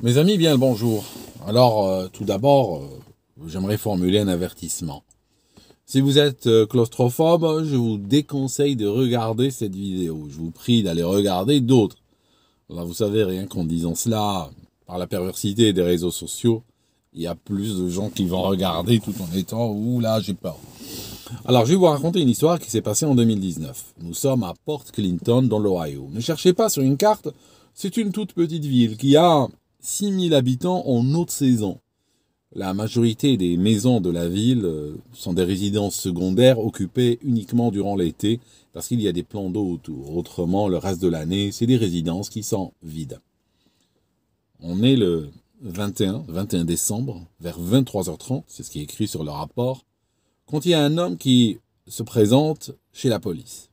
Mes amis, bien le bonjour. Alors, tout d'abord, j'aimerais formuler un avertissement. Si vous êtes claustrophobe, je vous déconseille de regarder cette vidéo. Je vous prie d'aller regarder d'autres. Alors, vous savez, rien qu'en disant cela, par la perversité des réseaux sociaux, il y a plus de gens qui vont regarder tout en étant « Ouh là, j'ai peur ». Alors, je vais vous raconter une histoire qui s'est passée en 2019. Nous sommes à Port Clinton, dans l'Ohio. Ne cherchez pas sur une carte, c'est une toute petite ville qui a 6000 habitants en haute saison. La majorité des maisons de la ville sont des résidences secondaires occupées uniquement durant l'été parce qu'il y a des plans d'eau autour. Autrement, le reste de l'année, c'est des résidences qui sont vides. On est le 21 décembre, vers 23h30, c'est ce qui est écrit sur le rapport, quand il y a un homme qui se présente chez la police.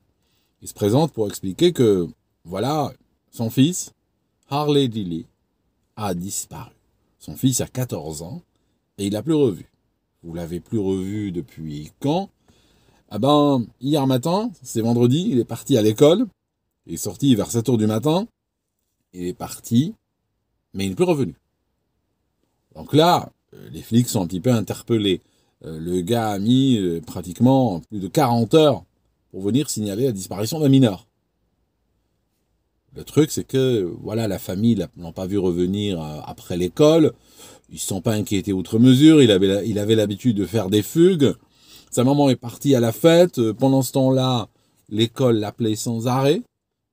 Il se présente pour expliquer que, voilà, son fils, Harley Dilly, a disparu. Son fils a 14 ans et il l'a plus revu. Vous l'avez plus revu depuis quand? Ah ben, hier matin, c'est vendredi, il est parti à l'école. Il est sorti vers 7h du matin. Il est parti, mais il n'est plus revenu. Donc là, les flics sont un petit peu interpellés. Le gars a mis pratiquement plus de 40 heures pour venir signaler la disparition d'un mineur. Le truc, c'est que voilà, la famille ne l'ont pas vu revenir après l'école. Ils ne se sont pas inquiétés outre mesure. Il avait l'habitude de faire des fugues. Sa maman est partie à la fête. Pendant ce temps-là, l'école l'appelait sans arrêt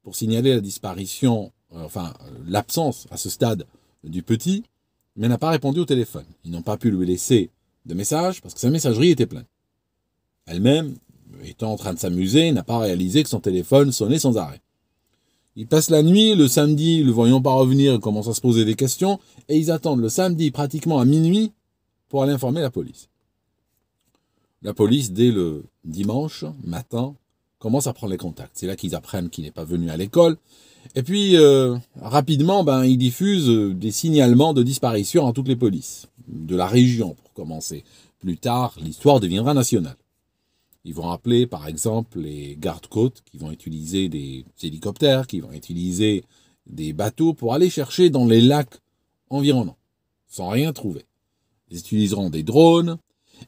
pour signaler la disparition, l'absence à ce stade du petit, mais n'a pas répondu au téléphone. Ils n'ont pas pu lui laisser de message parce que sa messagerie était pleine. Elle-même, étant en train de s'amuser, n'a pas réalisé que son téléphone sonnait sans arrêt. Ils passent la nuit, le samedi, le voyant pas revenir, ils commencent à se poser des questions, et ils attendent le samedi pratiquement à minuit pour aller informer la police. La police, dès le dimanche matin, commence à prendre les contacts. C'est là qu'ils apprennent qu'il n'est pas venu à l'école. Et puis, rapidement, ils diffusent des signalements de disparition à toutes les polices, de la région pour commencer. Plus tard, l'histoire deviendra nationale. Ils vont appeler, par exemple, les gardes-côtes qui vont utiliser des hélicoptères, qui vont utiliser des bateaux pour aller chercher dans les lacs environnants, sans rien trouver. Ils utiliseront des drones.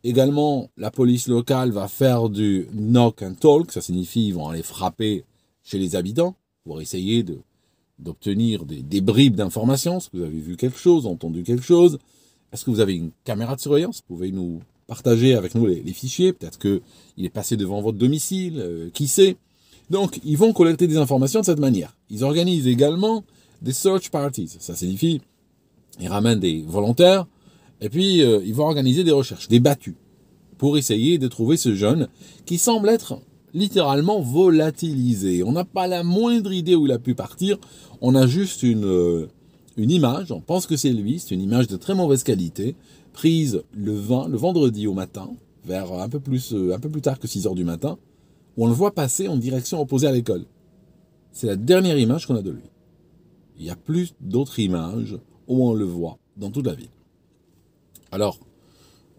Également, la police locale va faire du knock and talk. Ça signifie qu'ils vont aller frapper chez les habitants pour essayer d'obtenir des bribes d'informations. Est-ce que vous avez vu quelque chose, entendu quelque chose? Est-ce que vous avez une caméra de surveillance? Vous pouvez nous partager avec nous les fichiers. Peut-être qu'il est passé devant votre domicile. Qui sait? Donc, ils vont collecter des informations de cette manière. Ils organisent également des search parties. Ça signifie ils ramènent des volontaires et puis ils vont organiser des recherches, des battues, pour essayer de trouver ce jeune qui semble être littéralement volatilisé. On n'a pas la moindre idée où il a pu partir. On a juste une image, on pense que c'est lui, c'est une image de très mauvaise qualité, prise le vendredi au matin, vers un peu plus tard que 6h du matin, où on le voit passer en direction opposée à l'école. C'est la dernière image qu'on a de lui. Il y a plus d'autres images où on le voit dans toute la ville. Alors,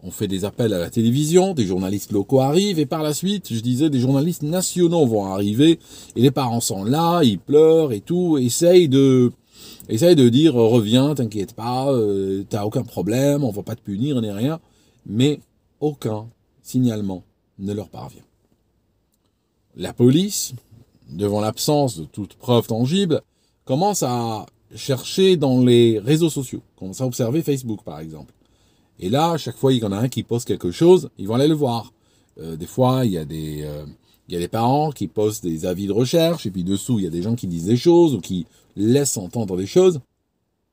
on fait des appels à la télévision, des journalistes locaux arrivent, et par la suite, je disais, des journalistes nationaux vont arriver, et les parents sont là, ils pleurent et tout, essayent de dire, reviens, t'inquiète pas, t'as aucun problème, on va pas te punir, ni rien, mais aucun signalement ne leur parvient. La police, devant l'absence de toute preuve tangible, commence à chercher dans les réseaux sociaux, commence à observer Facebook par exemple. Et là, chaque fois qu'il y en a un qui poste quelque chose, ils vont aller le voir. Des fois, il y a des parents qui postent des avis de recherche, et puis dessous, il y a des gens qui disent des choses, ou qui laissent entendre des choses,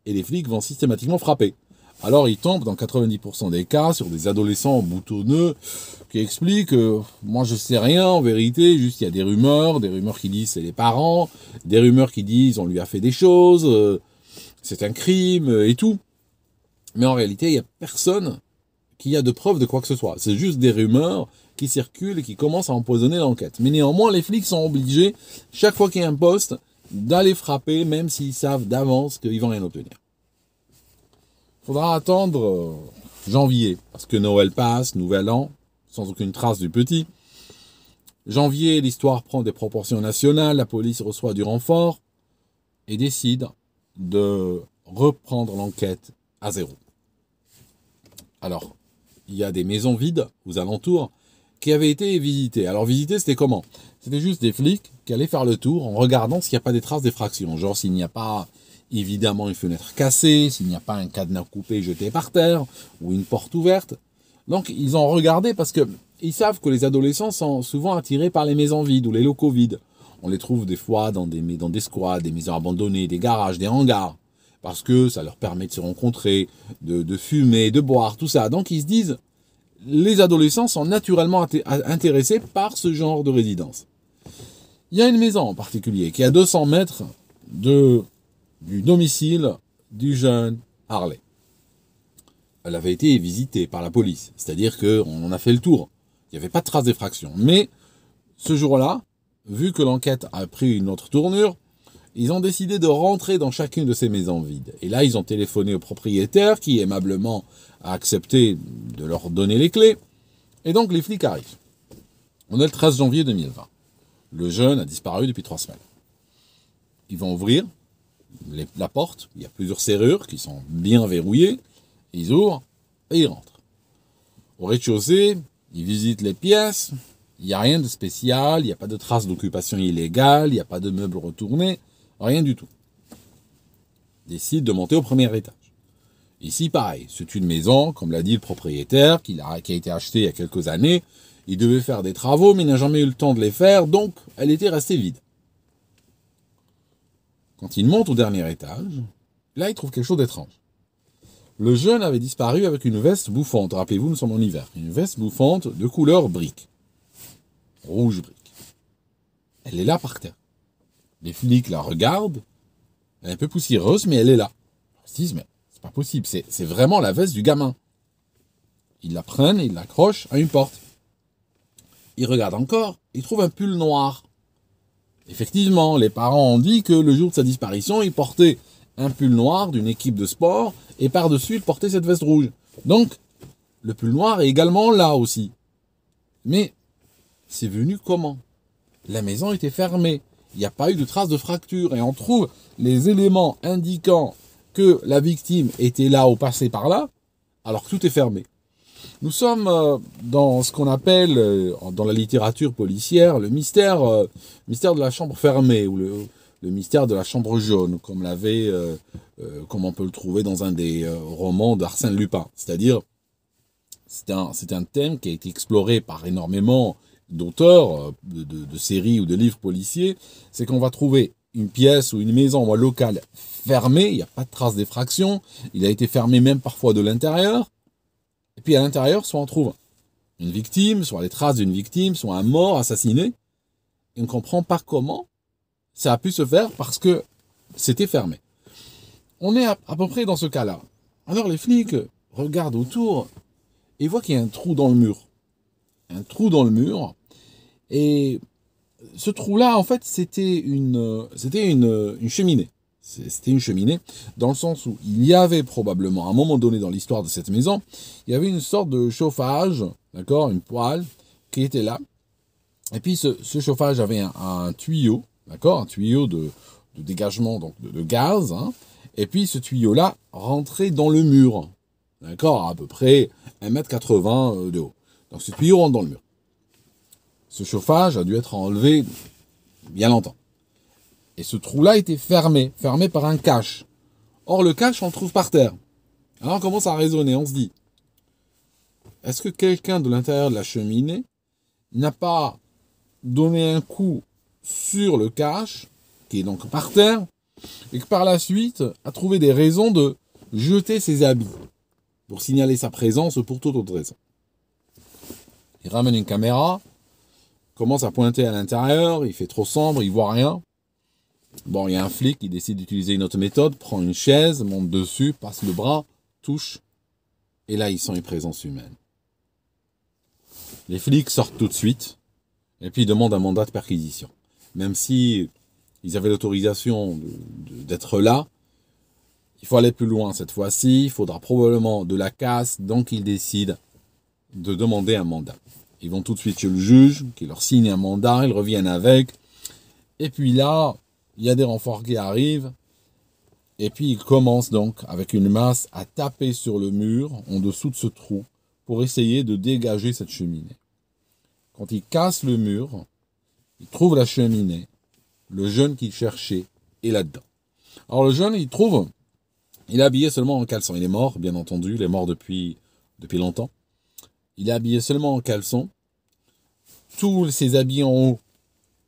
et les flics vont systématiquement frapper. Alors, ils tombent, dans 90% des cas, sur des adolescents boutonneux, qui expliquent moi, je sais rien, en vérité, juste il y a des rumeurs qui disent c'est les parents, des rumeurs qui disent on lui a fait des choses, c'est un crime, et tout. Mais en réalité, il n'y a personne qui a de preuves de quoi que ce soit. C'est juste des rumeurs qui circulent et qui commencent à empoisonner l'enquête. Mais néanmoins, les flics sont obligés, chaque fois qu'il y a un poste, d'aller frapper, même s'ils savent d'avance qu'ils vont rien obtenir. Il faudra attendre janvier, parce que Noël passe, Nouvel An, sans aucune trace du petit. Janvier, l'histoire prend des proportions nationales, la police reçoit du renfort et décide de reprendre l'enquête à zéro. Alors, il y a des maisons vides aux alentours qui avaient été visitées. Alors, visiter, c'était comment? C'était juste des flics qui allaient faire le tour en regardant s'il n'y a pas des traces d'effraction. Genre, s'il n'y a pas, évidemment, une fenêtre cassée, s'il n'y a pas un cadenas coupé jeté par terre, ou une porte ouverte. Donc, ils ont regardé parce que ils savent que les adolescents sont souvent attirés par les maisons vides ou les locaux vides. On les trouve des fois dans des squats, des maisons abandonnées, des garages, des hangars. Parce que ça leur permet de se rencontrer, de fumer, de boire, tout ça. Donc, ils se disent, les adolescents sont naturellement intéressés par ce genre de résidence. Il y a une maison en particulier qui est à 200 mètres du domicile du jeune Harley. Elle avait été visitée par la police, c'est-à-dire qu'on en a fait le tour. Il n'y avait pas de trace d'effraction. Mais ce jour-là, vu que l'enquête a pris une autre tournure, ils ont décidé de rentrer dans chacune de ces maisons vides. Et là, ils ont téléphoné au propriétaire qui aimablement a accepté de leur donner les clés. Et donc, les flics arrivent. On est le 13 janvier 2020. Le jeune a disparu depuis 3 semaines. Ils vont ouvrir la porte. Il y a plusieurs serrures qui sont bien verrouillées. Ils ouvrent et ils rentrent. Au rez-de-chaussée, ils visitent les pièces. Il n'y a rien de spécial. Il n'y a pas de traces d'occupation illégale. Il n'y a pas de meubles retournés. Rien du tout. Ils décident de monter au premier étage. Ici, pareil. C'est une maison, comme l'a dit le propriétaire, qui a été achetée il y a quelques années. Il devait faire des travaux, mais il n'a jamais eu le temps de les faire, donc elle était restée vide. Quand il monte au dernier étage, là, il trouve quelque chose d'étrange. Le jeune avait disparu avec une veste bouffante. Rappelez-vous, nous sommes en hiver. Une veste bouffante de couleur brique. Rouge brique. Elle est là par terre. Les flics la regardent. Elle est un peu poussiéreuse, mais elle est là. Ils se disent, mais c'est pas possible. C'est vraiment la veste du gamin. Ils la prennent et ils l'accrochent à une porte. Ils regardent encore. Ils trouvent un pull noir. Effectivement, les parents ont dit que le jour de sa disparition, il portait un pull noir d'une équipe de sport et par-dessus, il portait cette veste rouge. Donc, le pull noir est également là aussi. Mais, c'est venu comment? La maison était fermée. Il n'y a pas eu de traces de fracture. Et on trouve les éléments indiquant que la victime était là ou passée par là, alors que tout est fermé. Nous sommes dans ce qu'on appelle, dans la littérature policière, le mystère de la chambre fermée, ou le mystère de la chambre jaune, comme on peut le trouver dans un des romans d'Arsène Lupin. C'est-à-dire, c'est un thème qui a été exploré par énormément d'auteurs de séries ou de livres policiers. C'est qu'on va trouver une pièce ou une maison locale fermée, il n'y a pas de trace d'effraction, il a été fermé même parfois de l'intérieur. Et puis à l'intérieur, soit on trouve une victime, soit les traces d'une victime, soit un mort assassiné. Et on ne comprend pas comment ça a pu se faire parce que c'était fermé. On est à peu près dans ce cas-là. Alors les flics regardent autour et voient qu'il y a un trou dans le mur. Un trou dans le mur. Et ce trou-là, en fait, c'était une cheminée. C'était une cheminée, dans le sens où il y avait probablement, à un moment donné dans l'histoire de cette maison, il y avait une sorte de chauffage, d'accord, une poêle, qui était là. Et puis ce chauffage avait un tuyau, d'accord, un tuyau de dégagement donc de gaz, hein, et puis ce tuyau-là rentrait dans le mur, d'accord, à peu près 1,80 m de haut. Donc ce tuyau rentre dans le mur. Ce chauffage a dû être enlevé bien longtemps. Et ce trou-là était fermé par un cache. Or, le cache, on le trouve par terre. Alors, on commence à raisonner, on se dit, est-ce que quelqu'un de l'intérieur de la cheminée n'a pas donné un coup sur le cache, qui est donc par terre, et que par la suite a trouvé des raisons de jeter ses habits, pour signaler sa présence ou pour toute autre raison. Il ramène une caméra, commence à pointer à l'intérieur, il fait trop sombre, il voit rien. Bon, il y a un flic qui décide d'utiliser une autre méthode, prend une chaise, monte dessus, passe le bras, touche, et là, ils sent une présence humaine. Les flics sortent tout de suite, et puis ils demandent un mandat de perquisition. Même si ils avaient l'autorisation d'être là, il faut aller plus loin cette fois-ci, il faudra probablement de la casse, donc ils décident de demander un mandat. Ils vont tout de suite chez le juge, qui leur signe un mandat, ils reviennent avec, et puis là, il y a des renforts qui arrivent, Et puis il commence donc avec une masse à taper sur le mur en dessous de ce trou pour essayer de dégager cette cheminée. Quand il casse le mur, il trouve la cheminée. Le jeune qu'il cherchait est là-dedans. Alors le jeune, il est habillé seulement en caleçon. Il est mort, bien entendu, il est mort depuis longtemps. Il est habillé seulement en caleçon. Tous ses habits en haut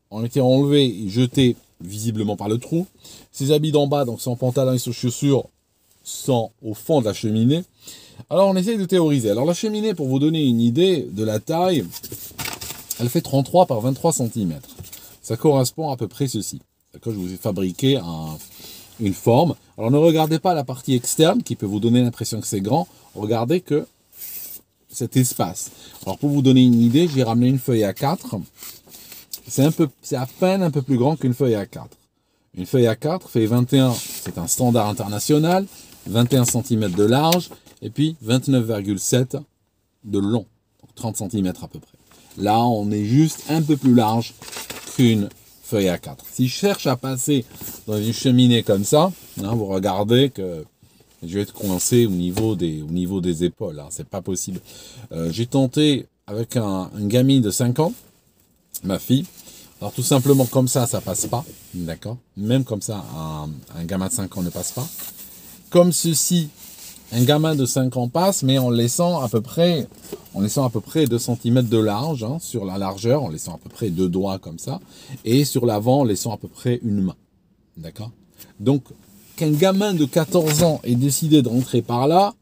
ont été enlevés et jetés visiblement par le trou. Ses habits d'en bas, donc son pantalon et ses chaussures, sont au fond de la cheminée. Alors on essaye de théoriser. Alors la cheminée, pour vous donner une idée de la taille, elle fait 33 par 23 cm. Ça correspond à peu près ceci. D'accord, je vous ai fabriqué une forme. Alors ne regardez pas la partie externe qui peut vous donner l'impression que c'est grand. Regardez que cet espace. Alors pour vous donner une idée, j'ai ramené une feuille A4. C'est à peine un peu plus grand qu'une feuille A4. Une feuille A4 fait 21, c'est un standard international, 21 cm de large et puis 29,7 de long, donc 30 cm à peu près. Là, on est juste un peu plus large qu'une feuille A4. Si je cherche à passer dans une cheminée comme ça, hein, vous regardez que je vais être coincé au niveau des épaules. Hein, c'est pas possible. J'ai tenté avec un gamine de 5 ans, ma fille. Alors tout simplement comme ça passe pas. D'accord. Même comme ça, un gamin de 5 ans ne passe pas. Comme ceci, un gamin de 5 ans passe, mais en laissant à peu près 2 cm de large, hein, sur la largeur, en laissant à peu près 2 doigts comme ça, et sur l'avant, en laissant à peu près une main. D'accord. Donc, qu'un gamin de 14 ans ait décidé de rentrer par là,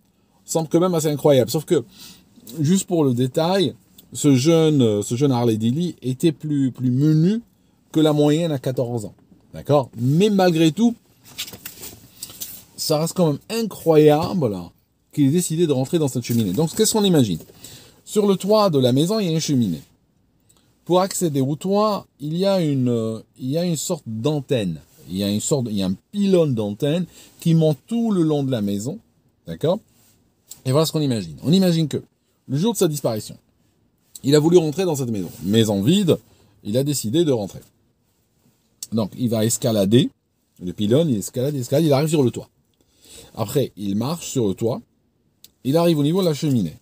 semble quand même assez incroyable. Sauf que, juste pour le détail, ce jeune Harley Dilly était plus menu que la moyenne à 14 ans. D'accord. Mais malgré tout, ça reste quand même incroyable qu'il ait décidé de rentrer dans cette cheminée. Donc, qu'est-ce qu'on imagine? Sur le toit de la maison, il y a une cheminée. Pour accéder au toit, il y a une sorte d'antenne. Il y a un pylône d'antenne qui monte tout le long de la maison. D'accord? Et voilà ce qu'on imagine. On imagine que, le jour de sa disparition, il a voulu rentrer dans cette maison. Maison vide, il a décidé de rentrer. Donc, il va escalader le pylône, il escalade, il arrive sur le toit. Après, il marche sur le toit, il arrive au niveau de la cheminée.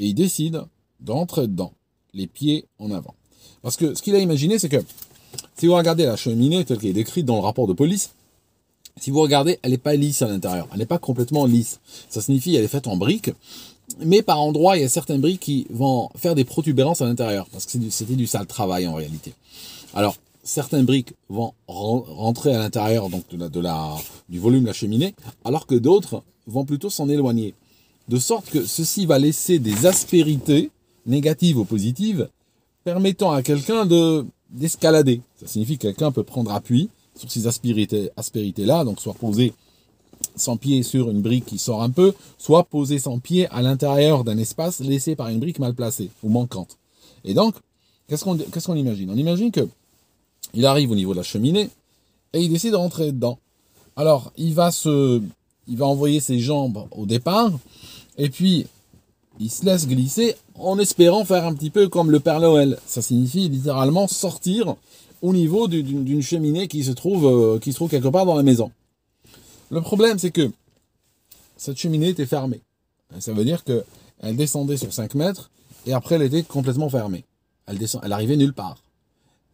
Et il décide d'entrer dedans, les pieds en avant. Parce que ce qu'il a imaginé, c'est que, si vous regardez la cheminée telle qu'elle est décrite dans le rapport de police, si vous regardez, elle n'est pas lisse à l'intérieur, elle n'est pas complètement lisse. Ça signifie qu'elle est faite en briques, mais par endroits, il y a certaines briques qui vont faire des protubérances à l'intérieur, parce que c'était du sale travail en réalité. Alors, certaines briques vont rentrer à l'intérieur donc du volume de la cheminée, alors que d'autres vont plutôt s'en éloigner. De sorte que ceci va laisser des aspérités, négatives ou positives, permettant à quelqu'un d'escalader. Ça signifie que quelqu'un peut prendre appui sur ces aspérités-là, donc soit poser son pied sur une brique qui sort un peu, soit poser son pied à l'intérieur d'un espace laissé par une brique mal placée ou manquante. Et donc, qu'est-ce qu'on imagine? On imagine que il arrive au niveau de la cheminée et il décide de rentrer dedans. Alors, il va envoyer ses jambes au départ et puis il se laisse glisser en espérant faire un petit peu comme le Père Noël. Ça signifie littéralement sortir au niveau d'une cheminée qui se trouve quelque part dans la maison. Le problème, c'est que cette cheminée était fermée. Ça veut dire qu'elle descendait sur 5 mètres et après elle était complètement fermée. Elle arrivait nulle part.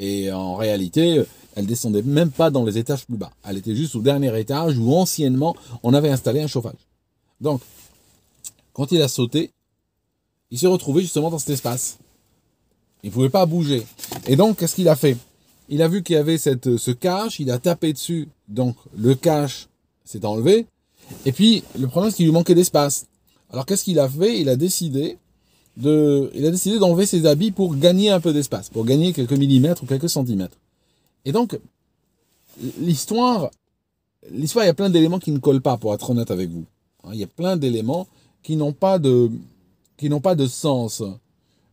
Et en réalité, elle descendait même pas dans les étages plus bas. Elle était juste au dernier étage où anciennement on avait installé un chauffage. Donc, quand il a sauté, il s'est retrouvé justement dans cet espace. Il ne pouvait pas bouger. Et donc, qu'est-ce qu'il a fait? Il a vu qu'il y avait ce cache, il a tapé dessus. Donc, le cache s'est enlevé. Et puis, le problème, c'est qu'il lui manquait d'espace. Alors, qu'est-ce qu'il a fait? Il a décidé d'enlever ses habits pour gagner un peu d'espace, pour gagner quelques millimètres ou quelques centimètres. Et donc, l'histoire, il y a plein d'éléments qui ne collent pas, pour être honnête avec vous. Il y a plein d'éléments qui n'ont pas de sens.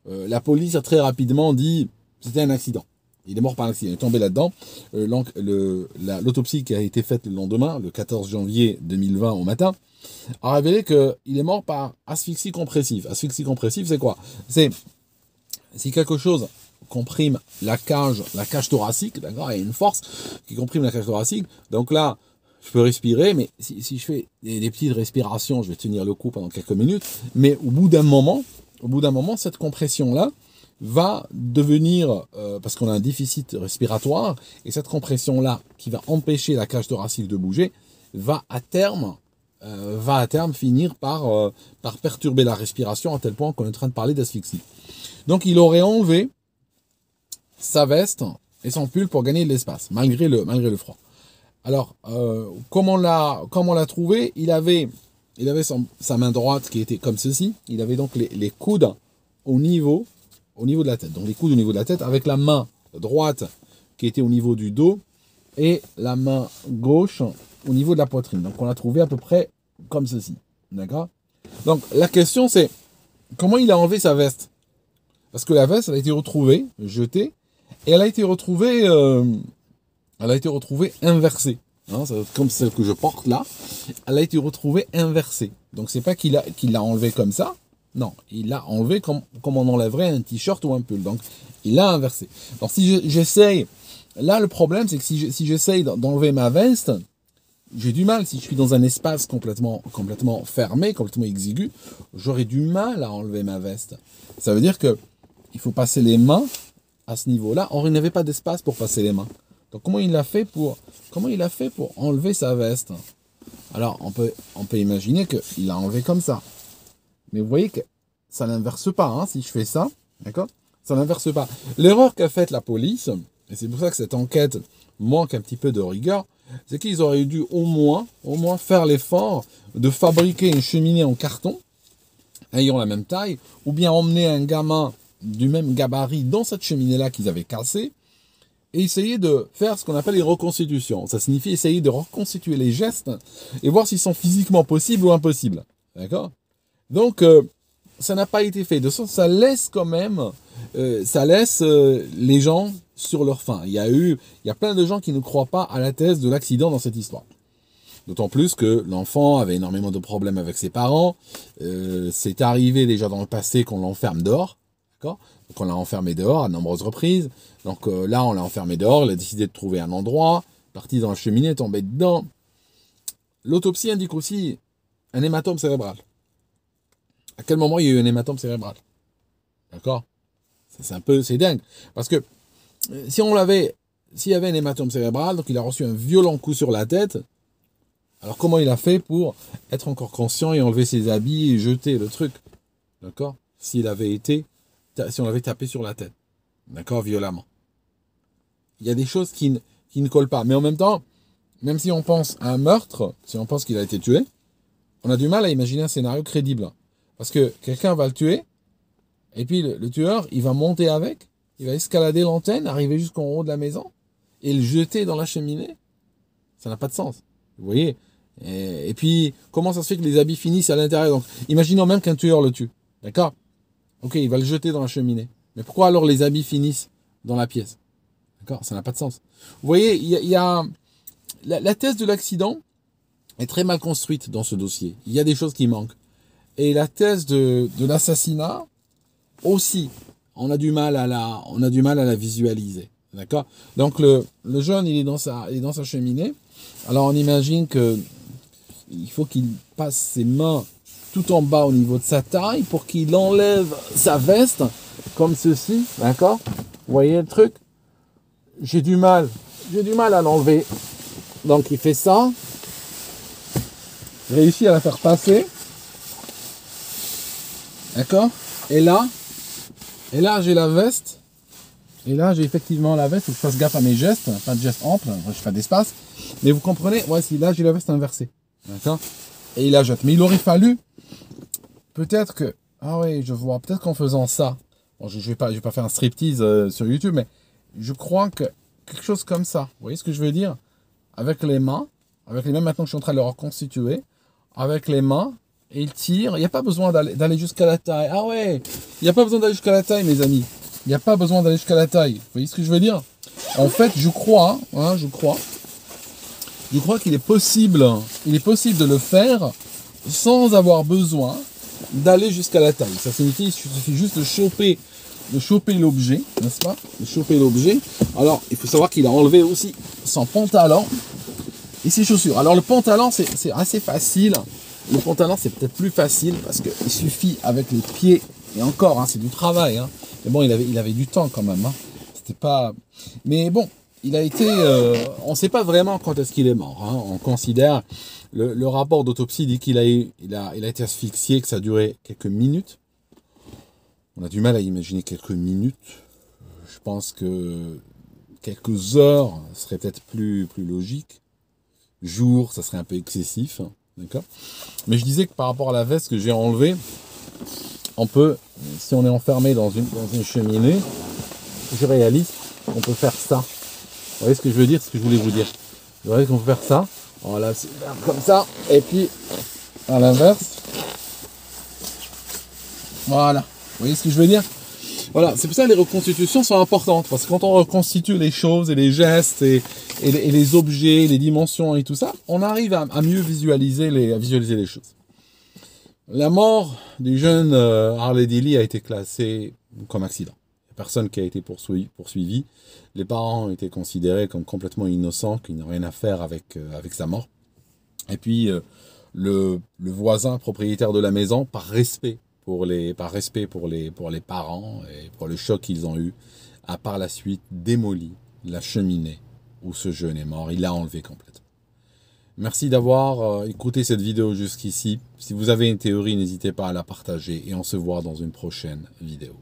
La police a très rapidement dit c'était un accident. Il est mort par accident, il est tombé là-dedans. L'autopsie qui a été faite le lendemain, le 14 janvier 2020 au matin, a révélé qu'il est mort par asphyxie compressive. Asphyxie compressive, c'est quoi? C'est si quelque chose comprime la cage thoracique, d'accord, il y a une force qui comprime la cage thoracique. Donc là, je peux respirer, mais si je fais des petites respirations, je vais tenir le coup pendant quelques minutes, mais au bout d'un moment, cette compression-là va devenir, parce qu'on a un déficit respiratoire, et cette compression-là, qui va empêcher la cage thoracique de bouger, va à terme finir par perturber la respiration à tel point qu'on est en train de parler d'asphyxie. Donc il aurait enlevé sa veste et son pull pour gagner de l'espace, malgré le froid. Alors, comment on l'a trouvé? Il avait sa main droite qui était comme ceci. Il avait donc les coudes au niveau de la tête. Donc les coudes au niveau de la tête, avec la main droite qui était au niveau du dos et la main gauche au niveau de la poitrine. Donc on l'a trouvé à peu près comme ceci. D'accord? Donc la question c'est, comment il a enlevé sa veste? Parce que la veste, elle a été retrouvée, jetée, et elle a été retrouvée inversée. Hein, comme celle que je porte là, elle a été retrouvée inversée. Donc c'est pas qu'il l'a enlevé comme ça, non, il l'a enlevé comme on enlèverait un t-shirt ou un pull. Donc il l'a inversé. Donc si j'essaye, là le problème c'est que si j'essaye d'enlever ma veste, j'ai du mal. Si je suis dans un espace complètement fermé, complètement exigu, j'aurais du mal à enlever ma veste. Ça veut dire que il faut passer les mains à ce niveau-là. Or il n'avait pas d'espace pour passer les mains. Donc comment il a fait pour enlever sa veste? Alors on peut imaginer qu'il l'a enlevé comme ça. Mais vous voyez que ça n'inverse pas, hein, si je fais ça, d'accord? Ça n'inverse pas. L'erreur qu'a faite la police, et c'est pour ça que cette enquête manque un petit peu de rigueur, c'est qu'ils auraient dû au moins faire l'effort de fabriquer une cheminée en carton, ayant la même taille, ou bien emmener un gamin du même gabarit dans cette cheminée-là qu'ils avaient cassée, et essayer de faire ce qu'on appelle les reconstitutions. Ça signifie essayer de reconstituer les gestes et voir s'ils sont physiquement possibles ou impossibles. D'accord? Donc, ça n'a pas été fait. De sorte, ça laisse quand même, les gens sur leur faim. Il y a plein de gens qui ne croient pas à la thèse de l'accident dans cette histoire. D'autant plus que l'enfant avait énormément de problèmes avec ses parents. C'est arrivé déjà dans le passé qu'on l'enferme dehors. D'accord? Donc on l'a enfermé dehors à de nombreuses reprises. Donc là, on l'a enfermé dehors. Il a décidé de trouver un endroit. Parti dans la cheminée, tombé dedans. L'autopsie indique aussi un hématome cérébral. À quel moment il y a eu un hématome cérébral? D'accord? C'est dingue. Parce que s'il y avait un hématome cérébral, donc il a reçu un violent coup sur la tête, alors comment il a fait pour être encore conscient et enlever ses habits et jeter le truc? D'accord? Si on l'avait tapé sur la tête. D'accord? Violemment. Il y a des choses qui ne collent pas. Mais en même temps, même si on pense à un meurtre, si on pense qu'il a été tué, on a du mal à imaginer un scénario crédible. Parce que quelqu'un va le tuer, et puis le tueur, il va monter avec, il va escalader l'antenne, arriver jusqu'en haut de la maison, et le jeter dans la cheminée. Ça n'a pas de sens. Vous voyez? Et puis, comment ça se fait que les habits finissent à l'intérieur? Donc, imaginons même qu'un tueur le tue. D'accord? Ok, il va le jeter dans la cheminée. Mais pourquoi alors les habits finissent dans la pièce? D'accord? Ça n'a pas de sens. Vous voyez, il y a la thèse de l'accident est très mal construite dans ce dossier. Il y a des choses qui manquent. Et la thèse de l'assassinat aussi, on a du mal à la visualiser. D'accord? Donc le jeune, il est dans sa cheminée. Alors on imagine que il faut qu'il passe ses mains tout en bas au niveau de sa taille pour qu'il enlève sa veste comme ceci. D'accord? Vous voyez le truc? J'ai du mal à l'enlever. Donc il fait ça. Réussit à la faire passer. D'accord? Et là, j'ai la veste. Et là, j'ai effectivement la veste. Il faut que je fasse gaffe à mes gestes. Pas de gestes amples. Je fais d'espace. Mais vous comprenez? Ouais, si là, j'ai la veste inversée. D'accord? Et il la jette. Mais il aurait fallu, peut-être que, ah oui, je vois, peut-être qu'en faisant ça, bon, je vais pas faire un striptease sur YouTube, mais je crois que quelque chose comme ça, vous voyez ce que je veux dire? Avec les mains, maintenant que je suis en train de le reconstituer, avec les mains, et il tire. Il n'y a pas besoin d'aller jusqu'à la taille. Ah ouais, il n'y a pas besoin d'aller jusqu'à la taille, mes amis. Il n'y a pas besoin d'aller jusqu'à la taille. Vous voyez ce que je veux dire? En fait, je crois qu'il est possible de le faire sans avoir besoin d'aller jusqu'à la taille. Ça signifie qu'il suffit juste de choper l'objet, n'est-ce pas? De choper l'objet. Alors, il faut savoir qu'il a enlevé aussi son pantalon. Et ses chaussures. Alors le pantalon, c'est assez facile. Le pantalon, c'est peut-être plus facile parce qu'il suffit avec les pieds. Et encore, hein, c'est du travail. Hein. Mais bon, il avait du temps quand même. Hein. C'était pas. Mais bon, il a été. On ne sait pas vraiment quand est-ce qu'il est mort. Hein. On considère. Le rapport d'autopsie dit qu'il a été asphyxié, que ça a duré quelques minutes. On a du mal à imaginer quelques minutes. Je pense que quelques heures serait peut-être plus logique. Jours, ça serait un peu excessif. D'accord ? Mais je disais que par rapport à la veste que j'ai enlevée, on peut, si on est enfermé dans une cheminée, je réalise qu'on peut faire ça. Vous voyez ce que je veux dire, ce que je voulais vous dire. Vous voyez qu'on peut faire ça. On la faire comme ça. Et puis, à l'inverse. Voilà. Vous voyez ce que je veux dire ? Voilà, c'est pour ça que les reconstitutions sont importantes. Parce que quand on reconstitue les choses et les gestes et les objets, les dimensions et tout ça, on arrive à mieux visualiser les choses. La mort du jeune Harley Dilly a été classée comme accident. Il n'y a personne qui a été poursuivi. Les parents ont été considérés comme complètement innocents, qui n'ont rien à faire avec sa mort. Et puis, le voisin propriétaire de la maison, par respect pour les parents et pour le choc qu'ils ont eu, a par la suite démoli la cheminée où ce jeune est mort. Il l'a enlevé complètement. Merci d'avoir écouté cette vidéo jusqu'ici. Si vous avez une théorie, n'hésitez pas à la partager et on se voit dans une prochaine vidéo.